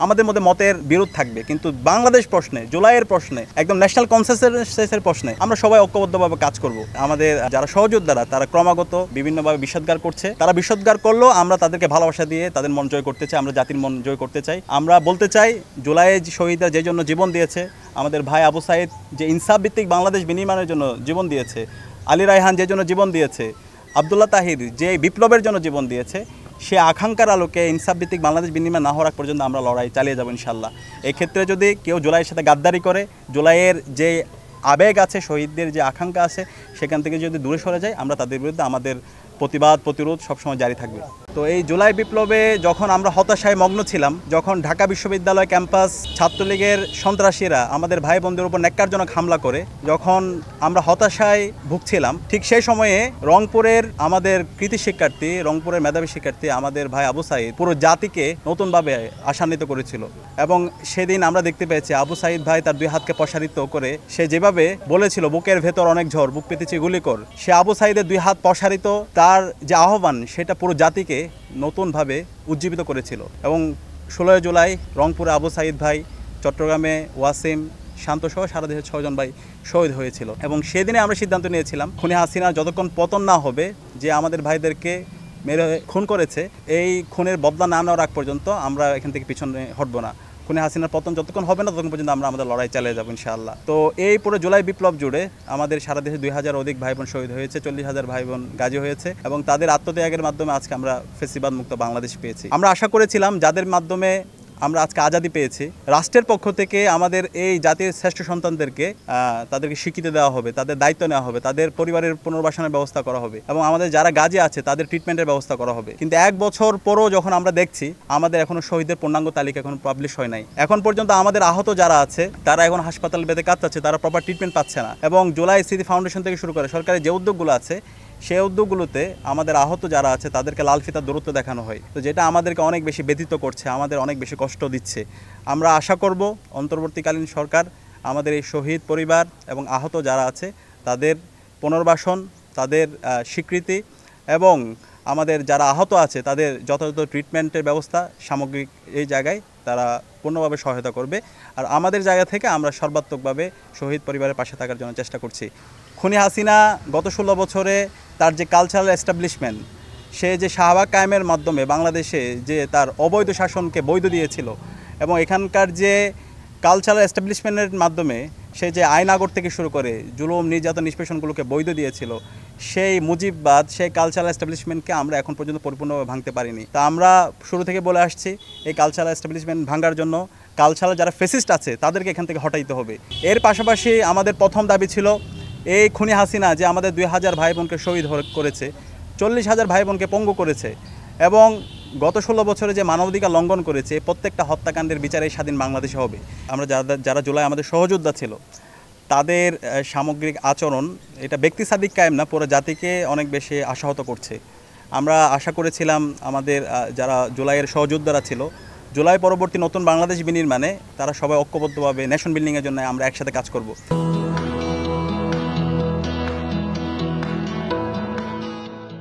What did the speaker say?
আমাদের মধ্যে মতের বিরোধ থাকবে, কিন্তু বাংলাদেশ প্রশ্নে, জুলাইয়ের প্রশ্নে, একদম ন্যাশনাল কনসেনসাসের প্রশ্নে আমরা সবাই ঐক্যবদ্ধভাবে কাজ করব। আমাদের যারা সহযোদ্ধারা তারা ক্রমাগত বিভিন্নভাবে বিষোদ্গার করছে, তারা বিষোদ্গার করলেও আমরা তাদেরকে ভালোবাসা দিয়ে তাদের মন জয় করতে চাই, আমরা জাতির মন জয় করতে চাই। আমরা বলতে চাই জুলাইয়ে শহীদরা যে জন্য জীবন দিয়েছে, আমাদের ভাই আবু সাইদ যে ইনসাফ ভিত্তিক বাংলাদেশ বিনির্মাণের জন্য জীবন দিয়েছে, আলী রায়হান যে জন্য জীবন দিয়েছে, আব্দুল্লাহ তাহির যে বিপ্লবের জন্য জীবন দিয়েছে, সে আকাঙ্ক্ষার আলোকে ইনসাফ ভিত্তিক বাংলাদেশ বিনির্মাণ না হওয়ার পর্যন্ত আমরা লড়াই চালিয়ে যাবো ইনশাল্লাহ। এই ক্ষেত্রে যদি কেউ জুলাইয়ের সাথে গাদ্দারি করে, জুলাইয়ের যে আবেগ আছে, শহীদদের যে আকাঙ্ক্ষা আছে, সেখান থেকে যদি দূরে সরে যায়, আমরা তাদের বিরুদ্ধে আমাদের প্রতিবাদ প্রতিরোধ সবসময় জারি থাকবে। তো এই জুলাই বিপ্লবে যখন আমরা হতাশায় মগ্ন ছিলাম, যখন ঢাকা বিশ্ববিদ্যালয় ক্যাম্পাস ছাত্রলীগের সন্ত্রাসীরা আমাদের ভাই বোনদের উপর ন্যাক্কারজনক হামলা করে, যখন আমরা হতাশায় ভুগছিলাম, ঠিক সেই সময়ে রংপুরের আমাদের কৃতি শিক্ষার্থী, রংপুরের মেধাবী শিক্ষার্থী আমাদের ভাই আবু সাইদ পুরো জাতিকে নতুনভাবে আশান্বিত করেছিল। এবং সেদিন আমরা দেখতে পেয়েছি আবু সাইদ ভাই তার দুই হাতকে প্রসারিত করে সে যেভাবে বলেছিল বুকের ভেতর অনেক ঝড়, বুক পেতেছি গুলি কর, সে আবু সাইদের দুই হাত প্রসারিত, তার যে আহ্বান সেটা পুরো জাতিকে নতুনভাবে উজ্জীবিত করেছিল। এবং 16 জুলাই রংপুরে আবু সাইদ ভাই, চট্টগ্রামে ওয়াসিম, শান্তসহ সারা দেশের 6 জন ভাই শহীদ হয়েছিল। এবং সেদিনে আমরা সিদ্ধান্ত নিয়েছিলাম খুনি হাসিনার যতক্ষণ পতন না হবে, যে আমাদের ভাইদেরকে মেরে খুন করেছে, এই খুনের বদলা না নেওয়ার আগ পর্যন্ত আমরা এখান থেকে পিছনে হটবো না। খুনি হাসিনার পতন যতক্ষণ হবে না ততক্ষণ পর্যন্ত আমরা আমাদের লড়াই চালিয়ে যাবো ইনশাআল্লাহ। তো এই পুরো জুলাই বিপ্লব জুড়ে আমাদের সারা দেশে 2000 অধিক ভাই বোন শহীদ হয়েছে, 40,000 ভাই বোন গাজী হয়েছে, এবং তাদের আত্মত্যাগের মাধ্যমে আজকে আমরা ফ্যাসিবাদ মুক্ত বাংলাদেশ পেয়েছি। আমরা আশা করেছিলাম যাদের মাধ্যমে আমরা আজকে আজাদি পেয়েছি, রাষ্ট্রের পক্ষ থেকে আমাদের এই জাতির শ্রেষ্ঠ সন্তানদেরকে তাদেরকে স্বীকৃতি দেওয়া হবে, তাদের দায়িত্ব নেওয়া হবে, তাদের পরিবারের পুনর্বাসনের ব্যবস্থা করা হবে, এবং আমাদের যারা গাজী আছে তাদের ট্রিটমেন্টের ব্যবস্থা করা হবে। কিন্তু 1 বছর পরও যখন আমরা দেখছি আমাদের এখনো শহীদের পূর্ণাঙ্গ তালিকা এখন পাবলিশ হয় নাই, এখন পর্যন্ত আমাদের আহত যারা আছে তারা এখন হাসপাতাল বেঁধে কাঁদছে, তারা প্রপার ট্রিটমেন্ট পাচ্ছে না। এবং জুলাই স্মৃতি ফাউন্ডেশন থেকে শুরু করে সরকারের যে উদ্যোগগুলো আছে, সেই উদ্যোগগুলোতে আমাদের আহত যারা আছে তাদেরকে লাল ফিতার দূরত্ব দেখানো হয়, তো যেটা আমাদেরকে অনেক বেশি ব্যথিত করছে, আমাদের অনেক বেশি কষ্ট দিচ্ছে। আমরা আশা করব অন্তর্বর্তীকালীন সরকার আমাদের এই শহীদ পরিবার এবং আহত যারা আছে তাদের পুনর্বাসন, তাদের স্বীকৃতি, এবং আমাদের যারা আহত আছে তাদের যথাযথ ট্রিটমেন্টের ব্যবস্থা সামগ্রিক এই জায়গায় তারা পূর্ণভাবে সহায়তা করবে। আর আমাদের জায়গা থেকে আমরা সর্বাত্মকভাবে শহীদ পরিবারের পাশে থাকার জন্য চেষ্টা করছি। খুনি হাসিনা গত 16 বছরে তার যে কালচারাল এস্টাবলিশমেন্ট, সে যে শাহবাগ কায়েমের মাধ্যমে বাংলাদেশে যে তার অবৈধ শাসনকে বৈধ দিয়েছিল, এবং এখানকার যে কালচারাল এস্টাবলিশমেন্টের মাধ্যমে সে যে আইনাগর থেকে শুরু করে জুলুম নির্যাতন নিষ্পেষণগুলোকে বৈধ দিয়েছিল, সেই মুজিববাদ, সেই কালচারাল এস্টাবলিশমেন্টকে আমরা এখন পর্যন্ত পরিপূর্ণভাবে ভাঙতে পারিনি। তা আমরা শুরু থেকে বলে আসছি এই কালচারাল এস্টাবলিশমেন্ট ভাঙার জন্য কালচারাল যারা ফেসিস্ট আছে তাদেরকে এখান থেকে হটাইতে হবে। এর পাশাপাশি আমাদের প্রথম দাবি ছিল এই খুনি হাসিনা যে আমাদের 2000 ভাই বোনকে শহীদ করেছে, 40,000 ভাই বোনকে পঙ্গু করেছে, এবং গত 16 বছরে যে মানবাধিকার লঙ্ঘন করেছে, প্রত্যেকটা হত্যাকাণ্ডের বিচারে স্বাধীন বাংলাদেশে হবে। আমরা যারা জুলাই আমাদের সহযোদ্ধা ছিল তাদের সামগ্রিক আচরণ এটা ব্যক্তি সাদিক কায়েম না, পুরো জাতিকে অনেক বেশি আশাহত করছে। আমরা আশা করেছিলাম আমাদের যারা জুলাইয়ের সহযোদ্ধারা ছিল, জুলাই পরবর্তী নতুন বাংলাদেশ বিনির্মাণে তারা সবাই ঐক্যবদ্ধভাবে নেশন বিল্ডিংয়ের জন্য আমরা একসাথে কাজ করব।